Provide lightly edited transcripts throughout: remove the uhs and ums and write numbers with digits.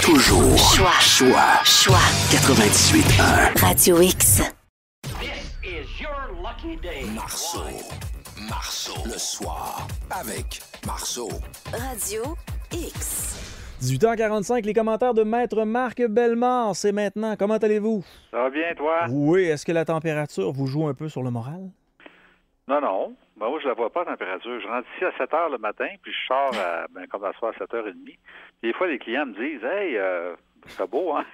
Toujours. Choix. 98.1. Radio X. This is your lucky day. Marceau, le soir, avec Marceau. Radio X. 18h45, les commentaires de Maître Marc Bellemare, c'est maintenant. Comment allez-vous? Ça va bien, toi? Oui, est-ce que la température vous joue un peu sur le moral? Non. Ben, moi, je la vois pas, la température. Je rentre ici à 7 h le matin, puis je sors comme à soir à 7h30. Puis des fois, les clients me disent « Hey, c'est beau, hein? »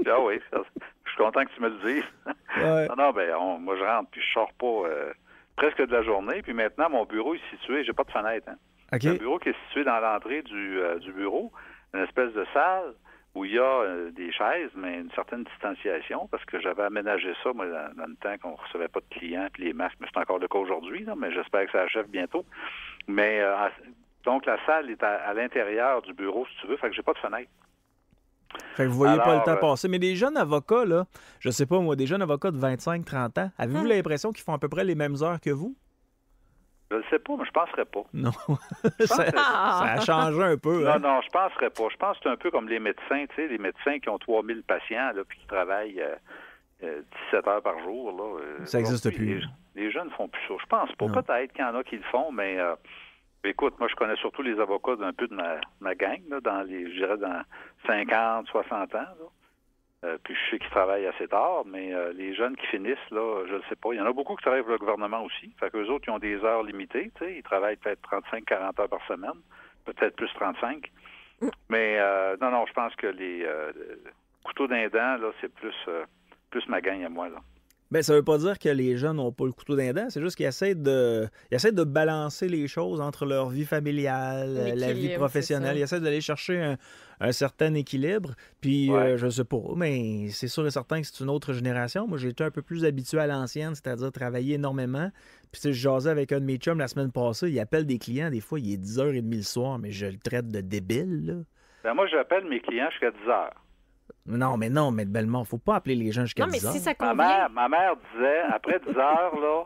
Ah oui, je suis content que tu me le dises. Ouais. Non, moi, je rentre, puis je sors pas presque de la journée. Puis maintenant, mon bureau est situé, j'ai pas de fenêtre, hein. OK. C'est un bureau qui est situé dans l'entrée du bureau, une espèce de salle où il y a des chaises, mais une certaine distanciation, parce que j'avais aménagé ça, moi, dans le temps qu'on ne recevait pas de clients, puis les masques, mais c'est encore le cas aujourd'hui, là, mais j'espère que ça achève bientôt. Mais donc, la salle est à l'intérieur du bureau, si tu veux, fait que j'ai pas de fenêtre. Fait que vous voyez pas Alors, le temps passer. Mais des jeunes avocats, là, je sais pas moi, des jeunes avocats de 25-30 ans, avez-vous l'impression qu'ils font à peu près les mêmes heures que vous? Je ne sais pas, mais je penserais pas. Non. ça a changé un peu. Hein? Non, je penserais pas. Je pense que c'est un peu comme les médecins, tu sais, les médecins qui ont 3000 patients, là, puis qui travaillent 17 heures par jour, là. Ça n'existe plus. Les jeunes font plus ça. Je pense pas. Non. Peut-être qu'il y en a qui le font, mais écoute, moi, je connais surtout les avocats d'un peu de ma gang, là, je dirais dans 50, 60 ans, là. Puis je sais qu'ils travaillent assez tard, mais les jeunes qui finissent, là, je ne sais pas. Il y en a beaucoup qui travaillent pour le gouvernement aussi. Fait qu'eux autres, ils ont des heures limitées, tu sais. Ils travaillent peut-être 35-40 heures par semaine, peut-être plus 35. Mais non, je pense que les couteaux d'un dent, là, c'est plus ma gang à moi, là. Ben, ça veut pas dire que les jeunes n'ont pas le couteau d'un dent, c'est juste qu'ils essaient de balancer les choses entre leur vie familiale, la vie professionnelle. Ils essaient d'aller chercher un certain équilibre. Puis, je sais pas, mais c'est sûr et certain que c'est une autre génération. Moi, j'ai été un peu plus habitué à l'ancienne, c'est-à-dire travailler énormément. Puis, je jasais avec un de mes chums la semaine passée, il appelle des clients, des fois, il est 10h30 le soir, mais je le traite de débile, là. Ben, moi, j'appelle mes clients jusqu'à 10h. Non, mais Bellemare, faut pas appeler les gens jusqu'à 10 heures. Si ça convient... Ma mère disait, après 10 heures, là,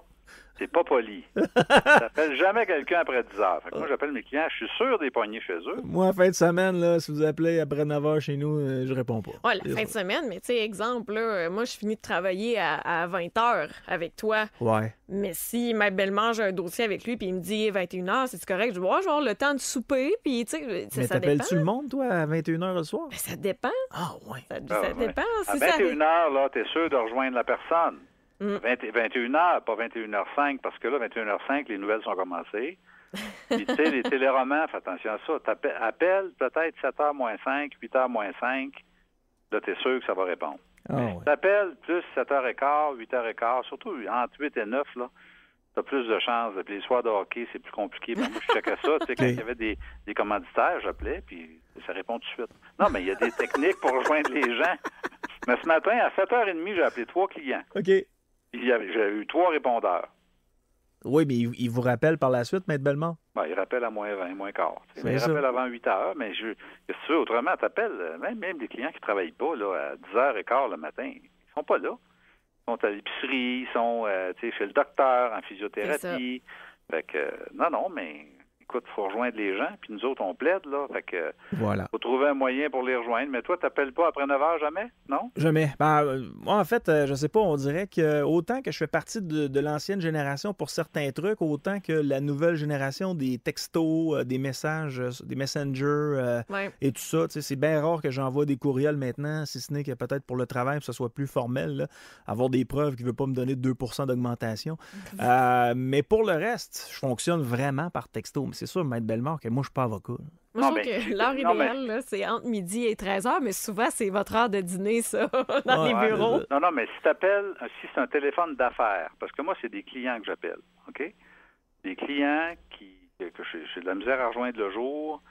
c'est pas poli. T'appelles jamais quelqu'un après 10 heures. Fait que moi, j'appelle mes clients, je suis sûr des poignées chez eux. Moi, en fin de semaine, là, si vous appelez après 9 heures chez nous, je réponds pas. Ouais, la fin de semaine, mais tu sais, exemple, là, moi, je finis de travailler à 20 heures avec toi. Ouais. Mais si ma belle-mère, j'ai un dossier avec lui, puis il me dit 21 heures, c'est correct, je vais avoir genre le temps de souper, puis tu sais, mais ça t'appelles-tu le monde, toi, à 21 heures le soir? Ben, ça dépend. Ah, ouais. Ça dépend. À Si 21 heures, là, t'es sûr de rejoindre la personne. 21 heures, pas 21h05, parce que là, 21h05, les nouvelles sont commencées. Puis, tu sais, les téléromans, fais attention à ça. Appelle peut-être 7h moins 5, 8h moins 5. Là, t'es sûr que ça va répondre. Oh, ouais. T'appelles plus 7h15, 8h15, surtout entre 8 et 9, là. T'as plus de chances. Puis les soirs de hockey, c'est plus compliqué. Ben, moi, je checkais ça. Tu sais, quand il y avait des commanditaires, j'appelais, puis ça répond tout de suite. Non, mais il y a des techniques pour rejoindre les gens. Mais ce matin, à 7h30, j'ai appelé 3 clients. OK. J'ai eu 3 répondeurs. Oui, mais il vous rappelle par la suite, Maître Bellemare? Ben, il rappelle à moins 20, moins quart. Il ça. rappelle avant 8 heures, mais qu'est-ce que tu veux, autrement, t'appelles, même des clients qui ne travaillent pas là, à 10h15 le matin, ils sont pas là. Ils sont à l'épicerie, ils sont chez le docteur, en physiothérapie. Fait que, non, mais écoute, il faut rejoindre les gens, puis nous autres, on plaide, là. Fait que, voilà. Faut trouver un moyen pour les rejoindre. Mais toi, t'appelles pas après 9 heures jamais? Non? Jamais. Moi, en fait, je sais pas, on dirait que autant que je fais partie de l'ancienne génération pour certains trucs, autant que la nouvelle génération des textos, des messages, des messengers et tout ça, c'est bien rare que j'envoie des courriels maintenant, si ce n'est que peut-être pour le travail, que ce soit plus formel, là, avoir des preuves qu'il ne veut pas me donner 2% d'augmentation. Mais pour le reste, je fonctionne vraiment par texto. Mais c'est sûr, Maître Bellemare, que moi, je suis pas avocat. Moi, je trouve que l'heure idéale, là, c'est entre midi et 13h, mais souvent, c'est votre heure de dîner, ça, dans les bureaux. Non, mais si t'appelles, si c'est un téléphone d'affaires, parce que moi, c'est des clients que j'appelle, OK? Des clients que j'ai de la misère à rejoindre le jour.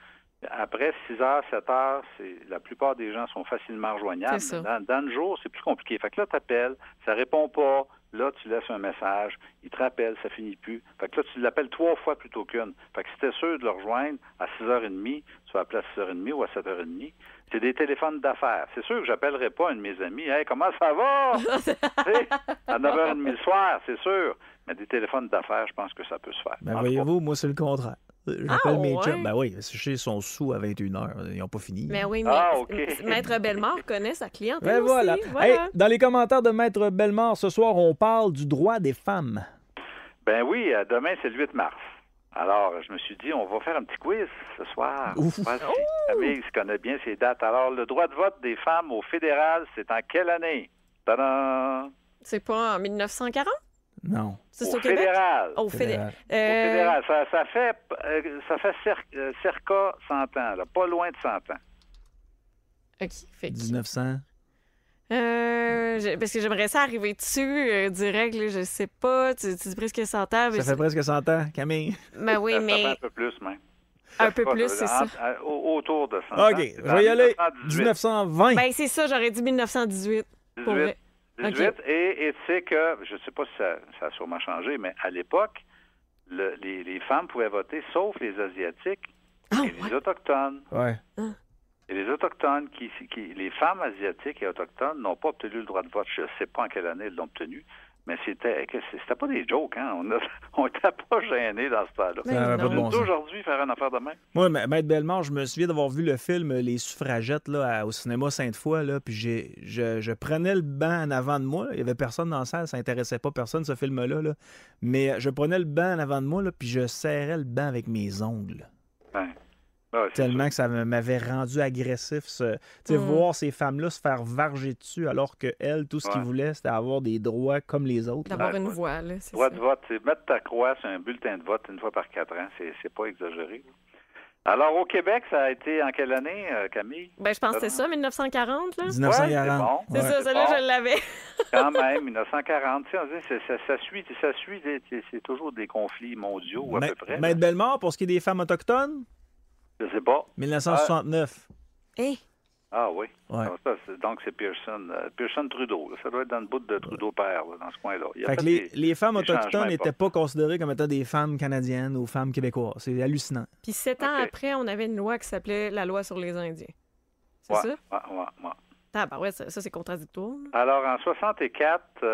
Après 6h, 7h, la plupart des gens sont facilement rejoignables. Dans le jour, c'est plus compliqué. Fait que là, t'appelles, ça répond pas. Là, tu laisses un message, il te rappelle, ça finit plus. Fait que là, tu l'appelles 3 fois plutôt qu'une. Fait que si t'es sûr de le rejoindre à 6h30, tu vas appeler à 6h30 ou à 7h30. C'est des téléphones d'affaires. C'est sûr que j'appellerai pas un de mes amis. « Hey, comment ça va? » À 9h30 le soir, c'est sûr. Mais des téléphones d'affaires, je pense que ça peut se faire. Ben voyez-vous, moi, c'est le contraire. J'appelle mes ouais? chums. Ben oui, parce que je sais, ils sont sous à 21h. Ils n'ont pas fini. Mais oui, mais Ah, OK. Maître Bellemare connaît sa clientèle Ben aussi. voilà. Voilà. Hey, dans les commentaires de Maître Bellemare, ce soir, on parle du droit des femmes. Ben oui, demain, c'est le 8 mars. Alors, je me suis dit, on va faire un petit quiz ce soir. Ouf. Voir si Camille se connaît bien ces dates. Alors, le droit de vote des femmes au fédéral, c'est en quelle année? Tadam! C'est pas en 1940? Non. C'est Au au Québec? fédéral. Au Fédéral. Au fédéral. Ça fait circa 100 ans, là, pas loin de 100 ans. OK. Fait que... 1900. Parce que j'aimerais ça arriver dessus direct, là, je sais pas. Tu dis presque 100 ans. Mais Ça fait presque 100 ans, Camille. Ben oui, Ça fait mais un peu plus, même. un peu plus, c'est ça. Autour de 100 ans. OK, C'est je vais y aller. 1918. 1920. Ben c'est ça, j'aurais dit 1918. Pour 18. vrai. 18. OK. Et tu sais que, je ne sais pas si ça a sûrement changé, mais à l'époque, les femmes pouvaient voter, sauf les Asiatiques Ah, et les Autochtones. Ouais. Et les Autochtones, les femmes asiatiques et autochtones n'ont pas obtenu le droit de vote. Je ne sais pas en quelle année ils l'ont obtenu, mais c'était pas des jokes, hein? On n'était pas gênés dans ce temps-là. Mais Ça avait pas de non. bon sens. Aujourd'hui, faire une affaire de même. Moi, Maître Bellemare, je me souviens d'avoir vu le film Les Suffragettes là, au cinéma Sainte-Foy, là, puis je prenais le banc en avant de moi. Il y avait personne dans la salle, ça n'intéressait pas personne, ce film-là. Là. Mais je prenais le banc en avant de moi, là, puis je serrais le banc avec mes ongles. Ouais. Ouais, c'est Tellement que ça m'avait rendu agressif. Voir ces femmes-là se faire varger dessus alors qu'elles, tout ce qu'ils Ouais. voulaient, c'était avoir des droits comme les autres. là. D'avoir Ouais, une ouais. voix, là, c'est droit ça. de vote, c'est mettre ta croix sur un bulletin de vote une fois par 4 ans. C'est pas exagéré. Alors, au Québec, ça a été en quelle année, Camille? Ben je pense que c'est ça, 1940, là. 1940. Ouais, C'est ça, celle-là, bon. je l'avais. Quand même, 1940. Tu sais, on dit, ça suit, c'est toujours des conflits mondiaux, à peu près. là. Maître Bellemare, pour ce qui est des femmes autochtones, Je sais pas. 1969. Hey, Ah oui. Ouais. Donc, c'est Pearson Trudeau. Là. Ça doit être dans le bout de Trudeau père, là, dans ce coin-là. Il a Fait que fait les femmes des changements autochtones n'étaient importants. pas considérées comme étant des femmes canadiennes ou femmes québécoises. C'est hallucinant. puis 7 ans OK. après, on avait une loi qui s'appelait la loi sur les Indiens. C'est Ouais, ça? ouais. Ah, ben ouais, ça c'est contradictoire. là. Alors, en 64,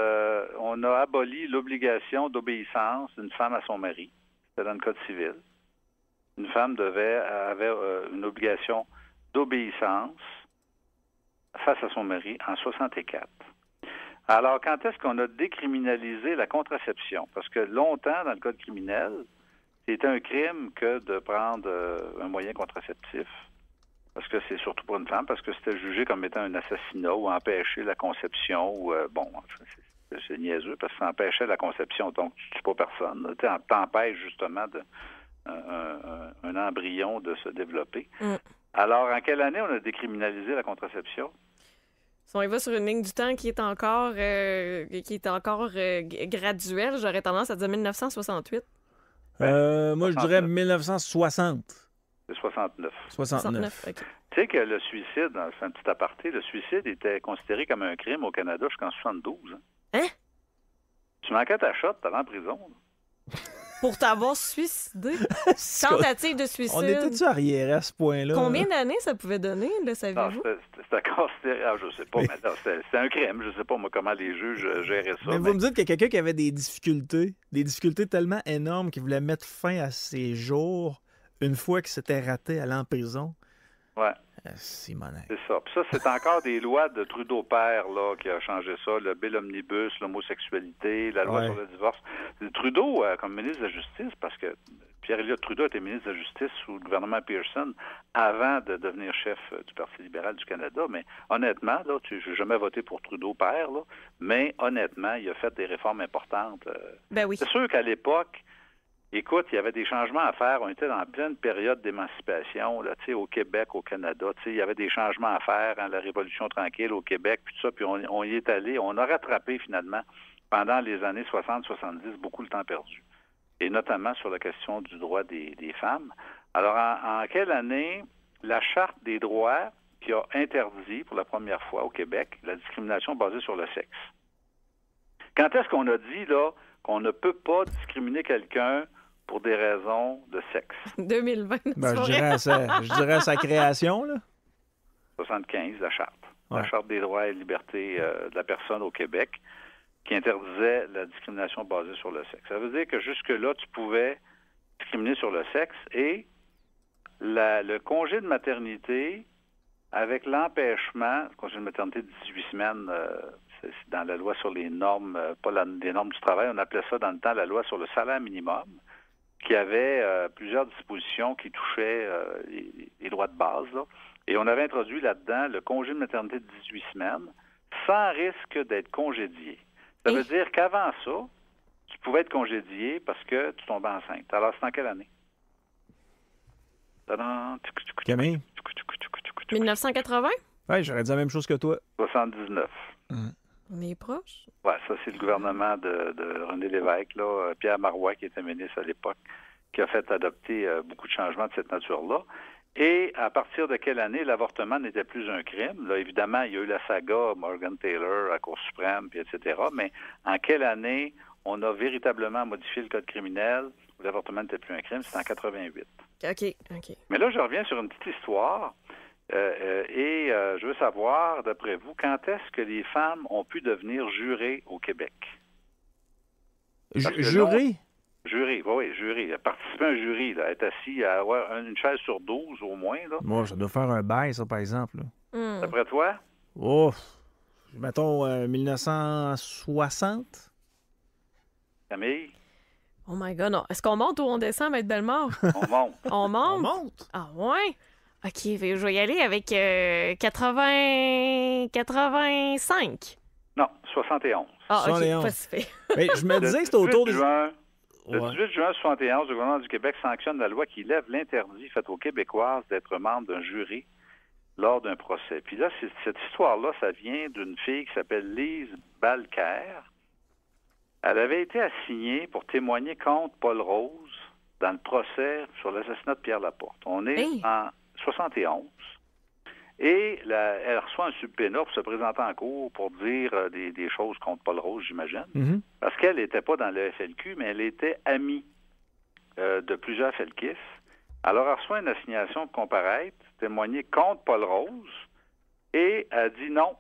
on a aboli l'obligation d'obéissance d'une femme à son mari. C'était dans le Code civil. Une femme avait une obligation d'obéissance face à son mari en 64. Alors, quand est-ce qu'on a décriminalisé la contraception? Parce que longtemps, dans le Code criminel, c'était un crime que de prendre un moyen contraceptif. Parce que c'est surtout pour une femme, parce que c'était jugé comme étant un assassinat ou empêcher la conception. Ou, c'est niaiseux, parce que ça empêchait la conception, donc tu ne tues pas personne. Tu t'empêches justement un embryon de se développer. Mm. Alors, en quelle année on a décriminalisé la contraception? Si on y va sur une ligne du temps qui est encore, graduelle, j'aurais tendance à dire 1968. Moi, je dirais 69. 1960. C'est 69. 69. OK. Tu sais que le suicide, c'est un petit aparté, le suicide était considéré comme un crime au Canada jusqu'en 72. Hein? Tu manquais ta shot, t'allais en prison. là. Pour t'avoir suicidé. Tentative de suicide. On était-tu arriéré à ce point-là? Combien d'années ça pouvait donner, là, Non, savez-vous? c'était considéré... Ah, je sais pas, mais non, c'était un crime. Je sais pas, moi, comment les juges géraient ça. Mais vous me dites qu'il y a quelqu'un qui avait des difficultés tellement énormes qu'il voulait mettre fin à ses jours une fois qu'il s'était raté à aller en prison. Ouais. Simonac. C'est ça. Puis ça, c'est encore des lois de Trudeau père là, qui a changé ça, le Bill Omnibus, l'homosexualité, la loi Ouais. sur le divorce. Trudeau, comme ministre de la Justice, parce que Pierre-Éliott Trudeau était ministre de la Justice sous le gouvernement Pearson avant de devenir chef du Parti libéral du Canada. Mais honnêtement, là, je n'ai jamais voté pour Trudeau père, là, mais honnêtement, il a fait des réformes importantes. Ben oui. C'est sûr qu'à l'époque, écoute, il y avait des changements à faire. On était dans pleine période d'émancipation, là, au Québec, au Canada. Il y avait des changements à faire, hein, la Révolution tranquille au Québec, puis tout ça, puis on y est allé. On a rattrapé, finalement, pendant les années 60-70, beaucoup le temps perdu. Et notamment sur la question du droit des femmes. Alors, en quelle année la Charte des droits qui a interdit, pour la première fois au Québec, la discrimination basée sur le sexe? Quand est-ce qu'on a dit, là, qu'on ne peut pas discriminer quelqu'un pour des raisons de sexe? 2020. Ben, je dirais à sa création, là. 75, la Charte. Ouais. La Charte des droits et libertés de la personne au Québec qui interdisait la discrimination basée sur le sexe. Ça veut dire que jusque-là, tu pouvais discriminer sur le sexe, et le congé de maternité avec l'empêchement, le congé de maternité de 18 semaines, c'est dans la loi sur les normes, les normes du travail, on appelait ça dans le temps la loi sur le salaire minimum, qui avait plusieurs dispositions qui touchaient les droits de base, là. Et on avait introduit là-dedans le congé de maternité de 18 semaines sans risque d'être congédié. Ça veut dire qu'avant ça, tu pouvais être congédié parce que tu tombais enceinte. Alors, c'est en quelle année? Camille? 1980? Oui, j'aurais dit la même chose que toi. 79. On est proche. Oui, ça, c'est le gouvernement de René Lévesque, là, Pierre Marois, qui était ministre à l'époque, qui a fait adopter beaucoup de changements de cette nature-là. Et à partir de quelle année l'avortement n'était plus un crime? Là, évidemment, il y a eu la saga Morgan Taylor à la Cour suprême, puis etc. Mais en quelle année on a véritablement modifié le code criminel où l'avortement n'était plus un crime? C'est en 88. OK. Mais là, je reviens sur une petite histoire. Je veux savoir, d'après vous, quand est-ce que les femmes ont pu devenir jurées au Québec? Jurées? Jury, oui, jury. Participer à un jury, là, être assis à avoir une chaise sur 12 au moins. Là. Moi, ça doit faire un bail, ça, par exemple. D'après toi? Oh, mettons 1960? Camille? Oh my God, non. Est-ce qu'on monte ou on descend, Maître Bellemare? On monte. On monte? On monte? Ah ouais? OK, je vais y aller avec 85. Non, 71. Ah, OK, 71. pas si fait. Mais je me disais que c'était autour des... Le 18 juin 71, le gouvernement du Québec sanctionne la loi qui lève l'interdit fait aux Québécoises d'être membre d'un jury lors d'un procès. Puis là, cette histoire-là, ça vient d'une fille qui s'appelle Lise Balker. Elle avait été assignée pour témoigner contre Paul Rose dans le procès sur l'assassinat de Pierre Laporte. On est en 71. Et elle reçoit un subpoena pour se présenter en cours pour dire des choses contre Paul Rose, j'imagine. Mm-hmm. Parce qu'elle n'était pas dans le FLQ, mais elle était amie de plusieurs felkistes. Alors, elle reçoit une assignation pour comparaître, témoigner contre Paul Rose, et elle dit non.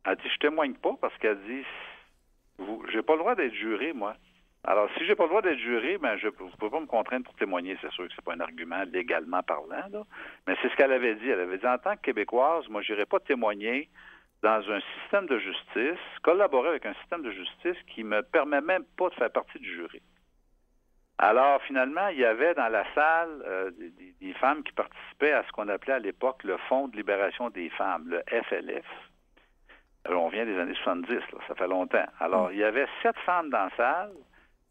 Elle dit, je témoigne pas, parce qu'elle dit, j'ai pas le droit d'être juré, moi. Alors, si j'ai pas le droit d'être juré, ben vous ne pouvez pas me contraindre pour témoigner. C'est sûr que c'est pas un argument légalement parlant, là. Mais c'est ce qu'elle avait dit. Elle avait dit, en tant que Québécoise, moi, je n'irai pas témoigner dans un système de justice, collaborer avec un système de justice qui me permet même pas de faire partie du jury. Alors, finalement, il y avait dans la salle des femmes qui participaient à ce qu'on appelait à l'époque le Fonds de libération des femmes, le FLF. Alors, on vient des années 70, là, ça fait longtemps. Alors, il y avait 7 femmes dans la salle.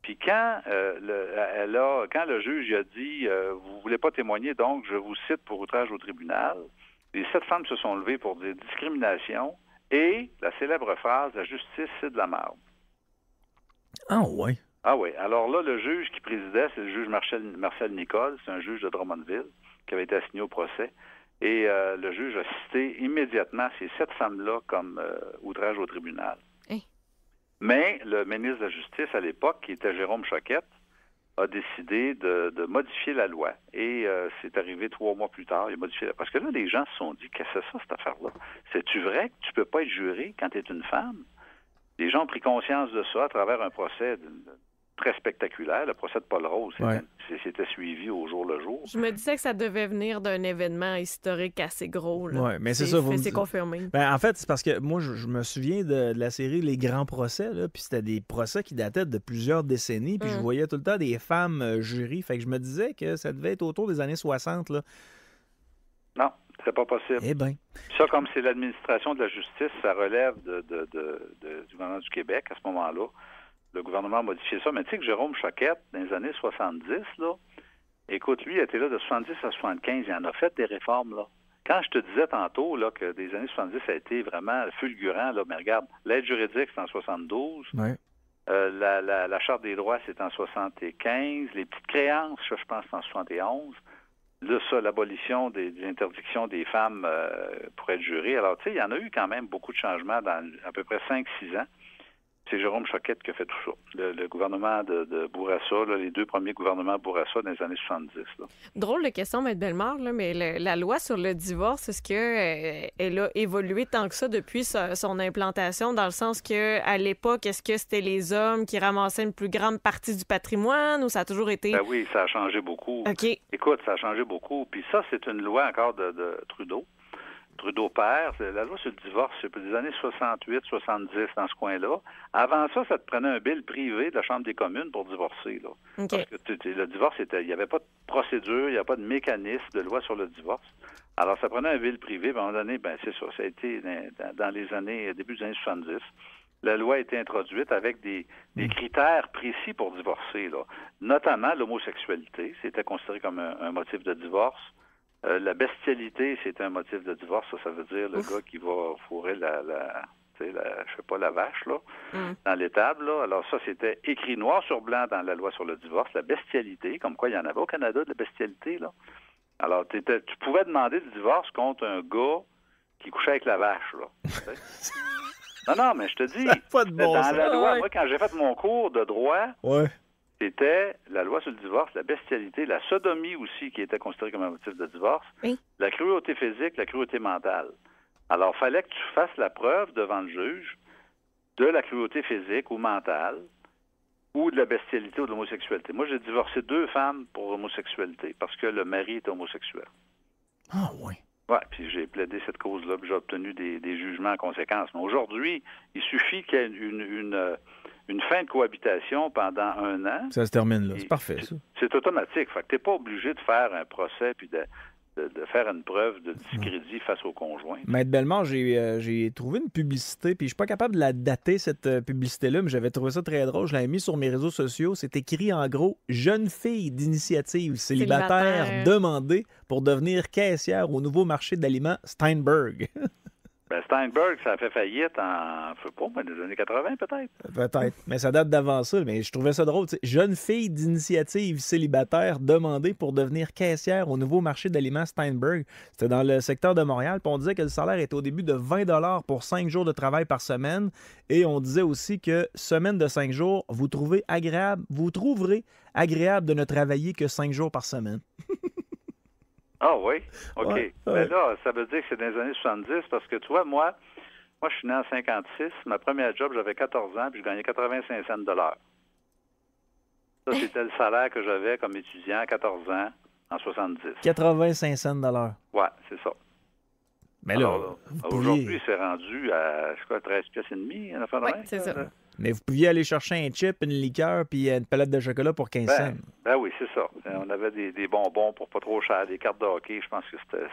Puis quand le juge a dit vous voulez pas témoigner, donc je vous cite pour outrage au tribunal, les 7 femmes se sont levées pour dire discrimination et la célèbre phrase la justice c'est de la merde. Ah ouais. Ah oui. Alors là, le juge qui présidait, c'est le juge Marcel Nicole, c'est un juge de Drummondville qui avait été assigné au procès. Et le juge a cité immédiatement ces 7 femmes-là comme outrage au tribunal. Mais le ministre de la Justice à l'époque, qui était Jérôme Choquette, a décidé de modifier la loi. Et c'est arrivé 3 mois plus tard, il a modifié la loi. Parce que là, les gens se sont dit, qu'est-ce que c'est ça, cette affaire-là? C'est-tu vrai que tu peux pas être juré quand tu es une femme? Les gens ont pris conscience de ça à travers un procès très spectaculaire. Le procès de Paul Rose, c'était suivi au jour le jour. Je me disais que ça devait venir d'un événement historique assez gros. Oui, mais c'est ça. C'est confirmé. Ben, en fait, c'est parce que moi, je me souviens de la série Les Grands Procès, là, puis c'était des procès qui dataient de plusieurs décennies, puis je voyais tout le temps des femmes jurys. Fait que je me disais que ça devait être autour des années 60. Là. Non, c'est pas possible. Eh bien. Ça, comme c'est l'administration de la justice, ça relève du gouvernement du Québec à ce moment-là. Le gouvernement a modifié ça. Mais tu sais que Jérôme Choquette, dans les années 70, là, écoute, lui, il était là de 70 à 75. Il en a fait des réformes, là. Quand je te disais tantôt là, que des années 70, ça a été vraiment fulgurant, là, mais regarde, l'aide juridique, c'est en 72. Ouais. La Charte des droits, c'est en 75. Les petites créances, je pense, c'est en 71. Là, ça, l'abolition des interdictions des femmes pour être jurées. Alors, tu sais, il y en a eu quand même beaucoup de changements dans à peu près 5-6 ans. c'est Jérôme Choquette qui a fait tout ça. Le gouvernement de Bourassa, là, les 2 premiers gouvernements de Bourassa dans les années 70. Là. Drôle de question, Maître Bellemare, là, mais la loi sur le divorce, est-ce qu'elle a évolué tant que ça depuis son implantation, dans le sens qu'à l'époque, est-ce que c'était les hommes qui ramassaient une plus grande partie du patrimoine ou ça a toujours été... Ben oui, ça a changé beaucoup. OK. Écoute, ça a changé beaucoup. Puis ça, c'est une loi encore de Trudeau. Trudeau père, la loi sur le divorce, c'est des années 68, 70, dans ce coin-là. Avant ça, ça te prenait un bill privé de la Chambre des communes pour divorcer. Là. Okay. Parce que le divorce, il n'y avait pas de procédure, il n'y avait pas de mécanisme de loi sur le divorce. Alors, ça prenait un bill privé, puis à un moment donné, ben c'est ça, ça a été dans les années, début des années 70. La loi a été introduite avec des critères précis pour divorcer, là. Notamment l'homosexualité, c'était considéré comme un motif de divorce. La bestialité, c'est un motif de divorce. Ça veut dire le gars qui va fourrer la vache, là, dans l'étable, là. Alors ça, c'était écrit noir sur blanc dans la loi sur le divorce. La bestialité, comme quoi il y en avait au Canada de la bestialité, là. Alors, tu pouvais demander le divorce contre un gars qui couchait avec la vache, là. Non, mais je te dis, pas de bon dans sens. la loi, moi, quand j'ai fait mon cours de droit, Ouais. c'était la loi sur le divorce, la bestialité, la sodomie aussi, qui était considérée comme un motif de divorce, Oui. la cruauté physique, la cruauté mentale. Alors, il fallait que tu fasses la preuve devant le juge de la cruauté physique ou mentale ou de la bestialité ou de l'homosexualité. Moi, j'ai divorcé 2 femmes pour homosexualité parce que le mari était homosexuel. Ah oui. Oui, puis j'ai plaidé cette cause-là, puis j'ai obtenu des jugements en conséquence. Mais aujourd'hui, il suffit qu'il y ait une fin de cohabitation pendant 1 an. Ça se termine là. C'est parfait, ça. C'est automatique. Fait que tu n'es pas obligé de faire un procès puis de faire une preuve de discrédit face au conjoint. Maître Bellemare, j'ai trouvé une publicité, puis je suis pas capable de la dater, cette publicité-là, mais j'avais trouvé ça très drôle. Je l'avais mis sur mes réseaux sociaux. C'est écrit en gros « Jeune fille d'initiative célibataire demandée pour devenir caissière au nouveau marché d'aliments Steinberg. » Ben Steinberg, ça a fait faillite en, je sais pas, mais des années 80 peut-être. Peut-être, mais ça date d'avant ça. Mais je trouvais ça drôle. T'sais. Jeune fille d'initiative célibataire demandée pour devenir caissière au nouveau marché d'aliments Steinberg. C'était dans le secteur de Montréal. Puis on disait que le salaire était au début de 20 $ pour 5 jours de travail par semaine. Et on disait aussi que semaine de 5 jours, vous trouverez agréable de ne travailler que 5 jours par semaine. Ah oui? OK. Ouais. Mais là, ça veut dire que c'est dans les années 70 parce que, tu vois, moi, je suis né en 56. Ma première job, j'avais 14 ans puis je gagnais 85 cents de l'heure. Ça, c'était le salaire que j'avais comme étudiant à 14 ans en 70. 85 cents de l'heure. Ouais, c'est ça. Mais là, alors, aujourd'hui, c'est rendu à, je crois, 13 pièces et demie. Oui, c'est ça. Mais vous pouviez aller chercher un chip, une liqueur, puis une palette de chocolat pour 15 cents. Ben oui, c'est ça. On avait des bonbons pour pas trop cher, des cartes de hockey, je pense que c'était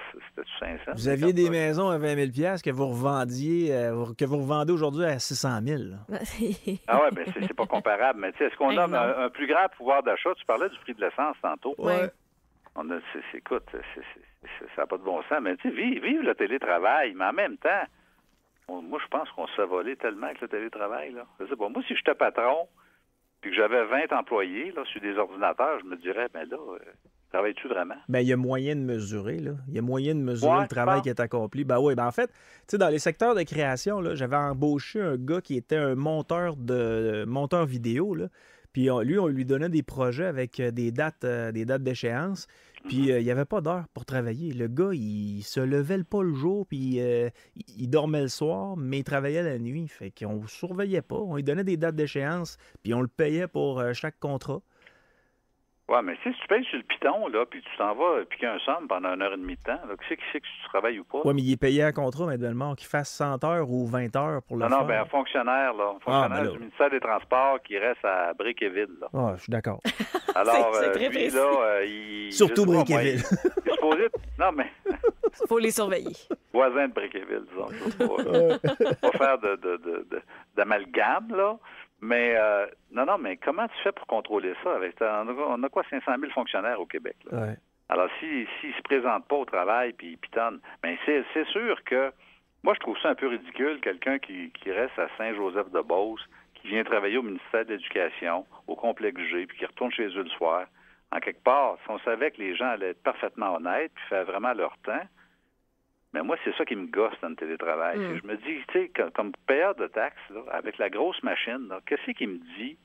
5 cents. Vous aviez des maisons à 20 000 $ que vous revendez aujourd'hui à 600 000. Ah ouais, ben c'est pas comparable. Mais tu sais, est-ce qu'on a un plus grand pouvoir d'achat? Tu parlais du prix de l'essence tantôt. Ouais. Écoute, ça n'a pas de bon sens. Mais tu sais, vive le télétravail, mais en même temps, moi, je pense qu'on se fait voler tellement avec le télétravail. Là. Je sais pas, moi, si j'étais patron puis que j'avais 20 employés là, sur des ordinateurs, je me dirais, ben là, travailles-tu vraiment? Ben, il y a moyen de mesurer, là. Il y a moyen de mesurer le travail qui est accompli. Ben oui, ben en fait, tu sais, dans les secteurs de création, là, j'avais embauché un gars qui était un monteur vidéo, là. Puis on lui donnait des projets avec des dates d'échéance. Puis il n'y avait pas d'heure pour travailler. Le gars, il se levait pas le jour, puis il dormait le soir, mais il travaillait la nuit. Fait qu'on ne surveillait pas. On lui donnait des dates d'échéance, puis on le payait pour chaque contrat. Ouais, mais si tu payes sur le piton, là, puis tu t'en vas piquer un somme pendant 1h30 de temps, là, qui sait que tu travailles ou pas? Oui, mais il est payé à contrat, Maître Bellemare, qu'il fasse 100 heures ou 20 heures pour le faire. Non, ben un fonctionnaire, du ministère des Transports qui reste à Briqueville. Là. Ah, je suis d'accord. Alors, c'est très lui, précis. là, il... Surtout Briqueville. Il est supposé... Non, mais... Il faut les surveiller. Voisin de Briqueville, disons. Pas faire d'amalgame, là. Mais, mais comment tu fais pour contrôler ça? On a quoi, 500 000 fonctionnaires au Québec? Là? Ouais. Alors, s'ils ne se présentent pas au travail puis ils pitonnent, bien, c'est sûr que, moi, je trouve ça un peu ridicule, quelqu'un qui reste à Saint-Joseph-de-Beauce, qui vient travailler au ministère de l'Éducation, au complexe G, puis qui retourne chez eux le soir. En quelque part, si on savait que les gens allaient être parfaitement honnêtes puis faire vraiment leur temps, Mais moi, c'est ça qui me gosse dans le télétravail. C'est que je me dis, tu sais, comme payeur de taxes, là, avec la grosse machine, là, qu'est-ce qui me dit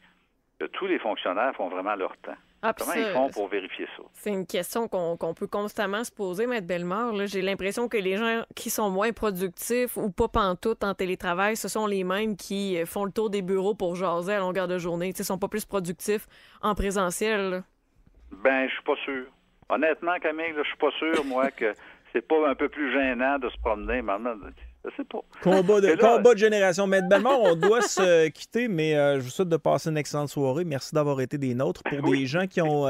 que tous les fonctionnaires font vraiment leur temps? Comment ils font pour vérifier ça? C'est une question qu'on peut constamment se poser, Maître Bellemare. Là. J'ai l'impression que les gens qui sont moins productifs ou pas pantoute en télétravail, ce sont les mêmes qui font le tour des bureaux pour jaser à longueur de journée. Ils sont pas plus productifs en présentiel. Là. Ben, je suis pas sûr. Honnêtement, Camille, je suis pas sûr, moi, que c'est pas un peu plus gênant de se promener. Maintenant, je sais pas. Combat de génération. Maître Bellemare, on doit se quitter, mais je vous souhaite de passer une excellente soirée. Merci d'avoir été des nôtres. Pour des gens qui ont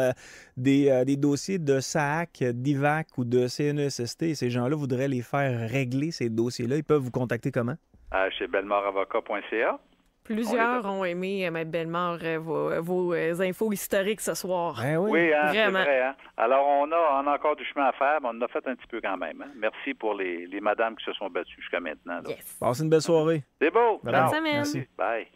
des dossiers de SAAC, d'IVAC ou de CNESST, ces gens-là voudraient les faire régler, ces dossiers-là. Ils peuvent vous contacter comment? Chez bellemaravocat.ca. Plusieurs ont aimé, Maître Bellemare, vos infos historiques ce soir. Ben oui, Oui, hein, c'est Vraiment. vrai. Hein? Alors, on a encore du chemin à faire, mais on en a fait un petit peu quand même. Hein? Merci pour les madames qui se sont battues jusqu'à maintenant. Là. Yes. Passez une belle soirée. C'est beau. Bonne Ciao. semaine. Merci. Bye.